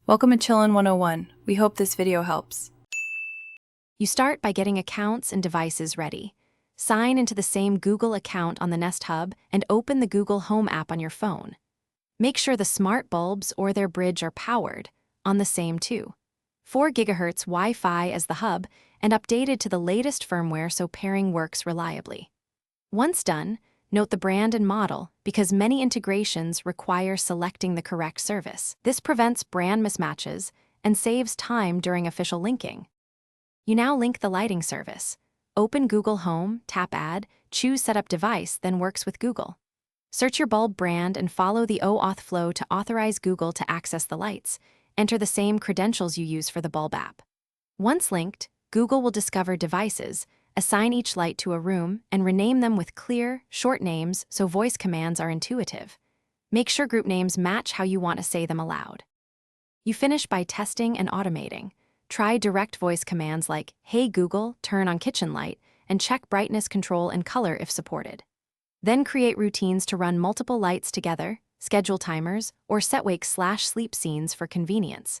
Welcome to Chillin' 101. We hope this video helps. You start by getting accounts and devices ready. Sign into the same Google account on the Nest Hub and open the Google Home app on your phone. Make sure the smart bulbs or their bridge are powered, on the same too. 4 GHz Wi-Fi as the hub and updated to the latest firmware so pairing works reliably. Once done, note the brand and model because many integrations require selecting the correct service. This prevents brand mismatches and saves time during official linking. You now link the lighting service. Open Google Home, tap Add, choose Setup Device, then Works with Google. Search your bulb brand and follow the OAuth flow to authorize Google to access the lights. Enter the same credentials you use for the bulb app. Once linked, Google will discover devices, assign each light to a room, and rename them with clear, short names so voice commands are intuitive. Make sure group names match how you want to say them aloud. You finish by testing and automating. Try direct voice commands like, "Hey Google, turn on kitchen light," and check brightness control and color if supported. Then create routines to run multiple lights together, schedule timers, or set wake/sleep scenes for convenience.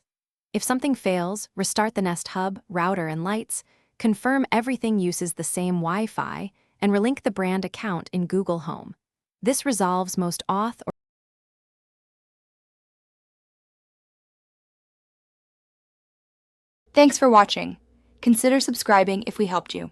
If something fails, restart the Nest Hub, router, and lights, confirm everything uses the same Wi-Fi, and relink the brand account in Google Home. This resolves most auth or Thanks for watching. Consider subscribing if we helped you.